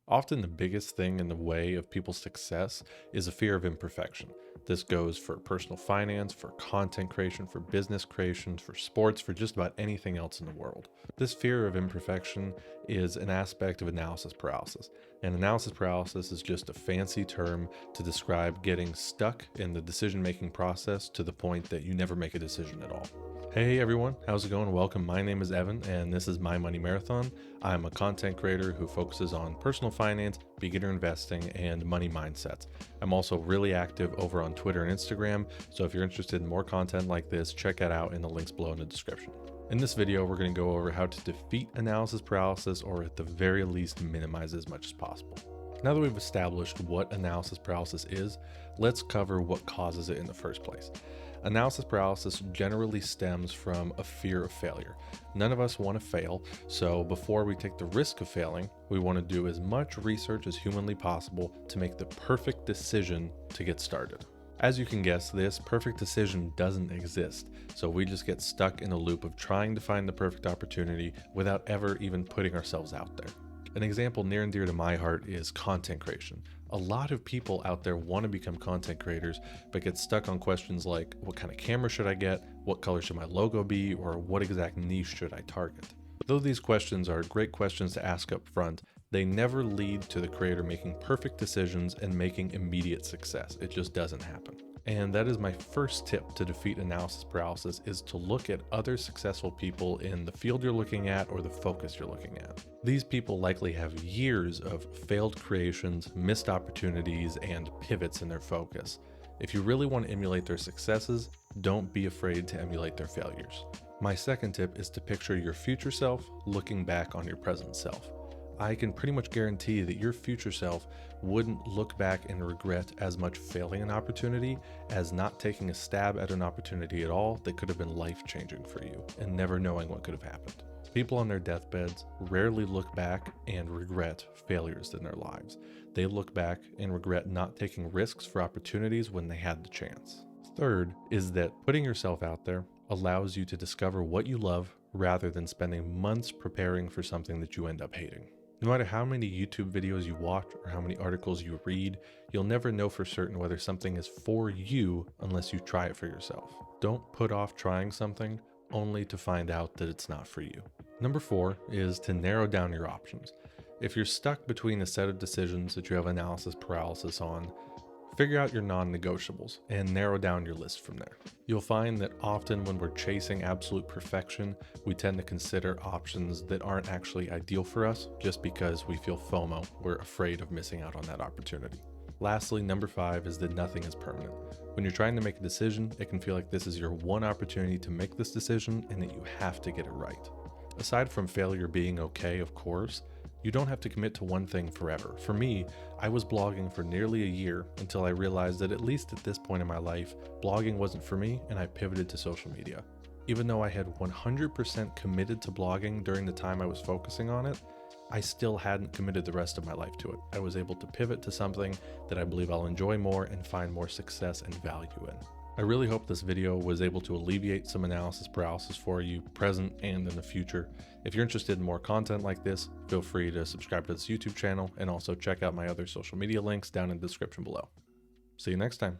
Often the biggest thing in the way of people's success is a fear of imperfection. This goes for personal finance, for content creation, for business creation, for sports, for just about anything else in the world. This fear of imperfection is an aspect of analysis paralysis. And analysis paralysis is just a fancy term to describe getting stuck in the decision-making process to the point that you never make a decision at all. Hey everyone, how's it going? Welcome. My name is Evan and this is My Money Marathon. I'm a content creator who focuses on personal finance, beginner investing, and money mindsets. I'm also really active over on Twitter and Instagram, so if you're interested in more content like this, check it out in the links below in the description. In this video, we're going to go over how to defeat analysis paralysis, or at the very least minimize it as much as possible. Now that we've established what analysis paralysis is, let's cover what causes it in the first place. Analysis paralysis generally stems from a fear of failure. None of us want to fail, so before we take the risk of failing, we want to do as much research as humanly possible to make the perfect decision to get started. As you can guess, this perfect decision doesn't exist, so we just get stuck in a loop of trying to find the perfect opportunity without ever even putting ourselves out there. An example near and dear to my heart is content creation. A lot of people out there want to become content creators, but get stuck on questions like, what kind of camera should I get? What color should my logo be? Or what exact niche should I target? Though these questions are great questions to ask up front, they never lead to the creator making perfect decisions and making immediate success. It just doesn't happen. And that is my first tip to defeat analysis paralysis, is to look at other successful people in the field you're looking at or the focus you're looking at. These people likely have years of failed creations, missed opportunities, and pivots in their focus. If you really want to emulate their successes, don't be afraid to emulate their failures. My second tip is to picture your future self looking back on your present self. I can pretty much guarantee that your future self wouldn't look back and regret as much failing an opportunity as not taking a stab at an opportunity at all that could have been life-changing for you and never knowing what could have happened. People on their deathbeds rarely look back and regret failures in their lives. They look back and regret not taking risks for opportunities when they had the chance. Third is that putting yourself out there allows you to discover what you love rather than spending months preparing for something that you end up hating. No matter how many YouTube videos you watch or how many articles you read, you'll never know for certain whether something is for you unless you try it for yourself. Don't put off trying something only to find out that it's not for you. Number 4 is to narrow down your options. If you're stuck between a set of decisions that you have analysis paralysis on, figure out your non-negotiables and narrow down your list from there. You'll find that often when we're chasing absolute perfection, we tend to consider options that aren't actually ideal for us just because we feel FOMO. We're afraid of missing out on that opportunity. Lastly, number 5 is that nothing is permanent. When you're trying to make a decision, it can feel like this is your one opportunity to make this decision and that you have to get it right. Aside from failure being okay, of course, you don't have to commit to one thing forever. For me, I was blogging for nearly a year until I realized that at least at this point in my life, blogging wasn't for me and I pivoted to social media. Even though I had 100% committed to blogging during the time I was focusing on it, I still hadn't committed the rest of my life to it. I was able to pivot to something that I believe I'll enjoy more and find more success and value in. I really hope this video was able to alleviate some analysis paralysis for you, present and in the future. If you're interested in more content like this, feel free to subscribe to this YouTube channel and also check out my other social media links down in the description below. See you next time.